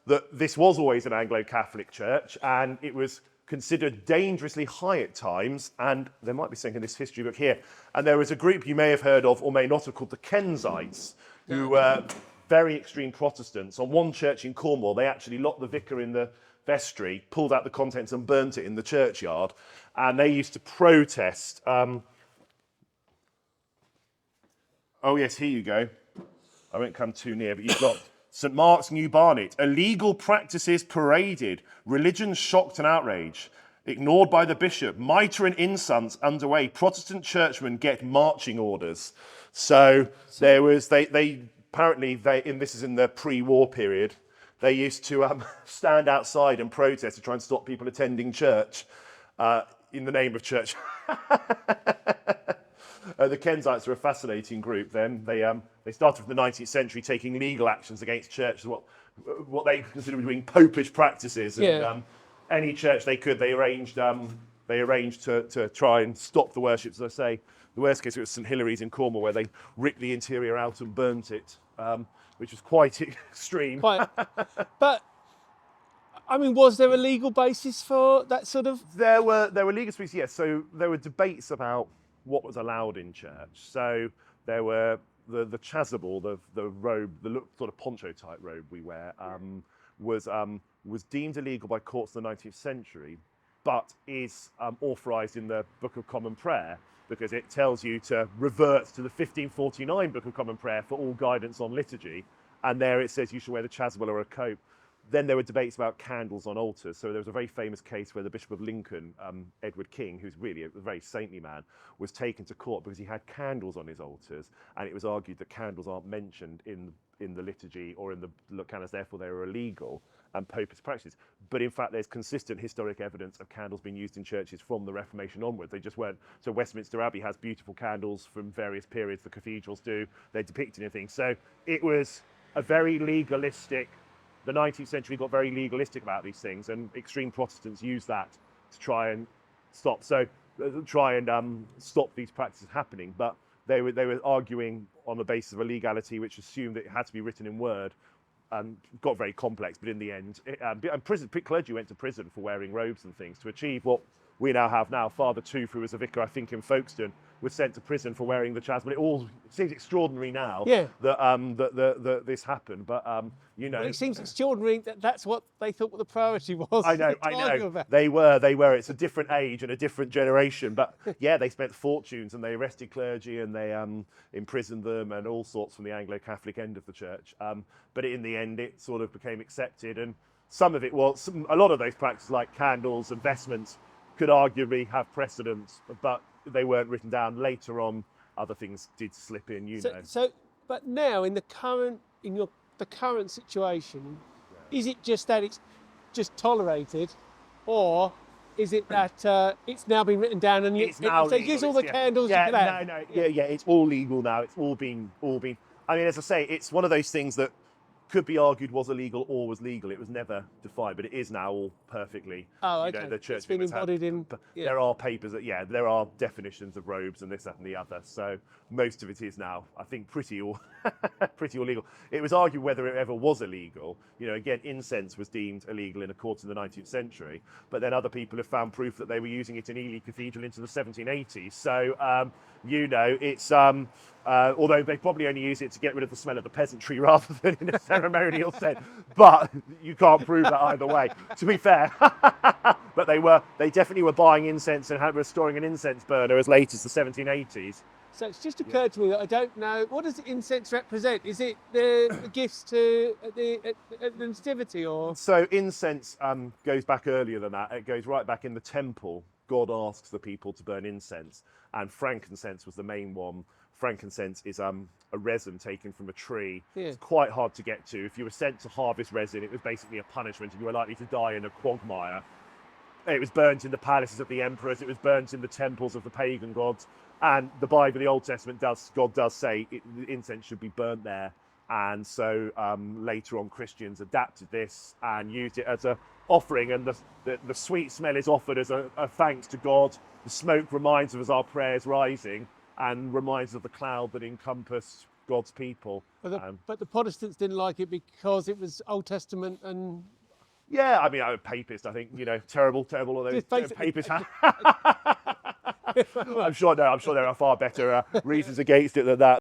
that this was always an Anglo-Catholic church, and it was considered dangerously high at times, and there might be something in this history book here. And there was a group you may have heard of or may not have called the Kensits, who were very extreme Protestants. On one church in Cornwall, they actually locked the vicar in the vestry, pulled out the contents and burnt it in the churchyard, and they used to protest. Oh yes, here you go. I won't come too near, but you've got St Mark's, New Barnet. Illegal practices paraded, religion shocked and outraged, ignored by the bishop, mitre and incense underway, Protestant churchmen get marching orders. So there was, they apparently, and this is in the pre-war period, they used to stand outside and protest to try and stop people attending church in the name of church. The Kensits are a fascinating group then. They started from the 19th century taking legal actions against churches, what they considered doing popish practices. And any church they could, they arranged to try and stop the worship. As I say, the worst case it was St Hilary's in Cornwall, where they ripped the interior out and burnt it, which was quite extreme. But I mean, was there a legal basis for that sort of? There were legal bases, yes. So there were debates about what was allowed in church. So there were the chasuble, the robe, the sort of poncho type robe we wear, was deemed illegal by courts in the 19th century, but is authorised in the Book of Common Prayer, because it tells you to revert to the 1549 Book of Common Prayer for all guidance on liturgy, and there it says you should wear the chasuble or a cope. Then there were debates about candles on altars. So there was a very famous case where the Bishop of Lincoln, Edward King, who's really a very saintly man, was taken to court because he had candles on his altars, and it was argued that candles aren't mentioned in the liturgy or in the canons, therefore they were illegal and popist practices. But in fact, there's consistent historic evidence of candles being used in churches from the Reformation onwards. They just weren't. So Westminster Abbey has beautiful candles from various periods. The cathedrals do. They're depicted in things. So it was a very legalistic. The 19th century got very legalistic about these things, and extreme Protestants used that to try and stop these practices happening. But they were arguing on the basis of a legality which assumed that it had to be written in word, and got very complex. But in the end, clergy went to prison for wearing robes and things to achieve what we now have now. Father Tooth, who was a vicar, I think, in Folkestone, was sent to prison for wearing the chasuble. It all seems extraordinary now that this happened, but you know, well, it seems extraordinary that that's what they thought the priority was. I know. They were. It's a different age and a different generation, but yeah, they spent fortunes and they arrested clergy and they imprisoned them and all sorts from the Anglo-Catholic end of the church. But in the end, it sort of became accepted, and some of it was a lot of those practices, like candles and vestments, could arguably have precedence, but they weren't written down. Later on, other things did slip in, you know. So, but now in the current situation, is it just that it's just tolerated, or is it that it's now been written down and it's now legal? Use all the candles you can have? It's all legal now. It's all been. I mean, as I say, it's one of those things that could be argued was illegal or was legal. It was never defined, but it is now all perfectly. Oh, okay. The church it's been embodied in. Yeah. There are papers that, there are definitions of robes and this, that, and the other. So most of it is now, I think, pretty all legal. It was argued whether it ever was illegal. You know, again, incense was deemed illegal in a court in the 19th century, but then other people have found proof that they were using it in Ely Cathedral into the 1780s. So, it's. Although they probably only use it to get rid of the smell of the peasantry rather than in a ceremonial sense. But you can't prove that either way, to be fair. But they definitely were buying incense and were storing an incense burner as late as the 1780s. So it's just occurred to me that I don't know, what does incense represent? Is it the gifts to the nativity, or? So incense goes back earlier than that. It goes right back in the temple. God asks the people to burn incense, and frankincense was the main one. Frankincense is a resin taken from a tree. Yeah. It's quite hard to get to. If you were sent to harvest resin, it was basically a punishment and you were likely to die in a quagmire. It was burnt in the palaces of the emperors. It was burnt in the temples of the pagan gods. And the Bible, the Old Testament, God does say incense should be burnt there. And so later on, Christians adapted this and used it as an offering. And the sweet smell is offered as a thanks to God. The smoke reminds us of our prayers rising, and reminds of the cloud that encompassed God's people. But the Protestants didn't like it because it was Old Testament and. Yeah, I mean, I'm a papist. I think terrible, all those Just basically- papists. I'm sure there are far better reasons against it than that.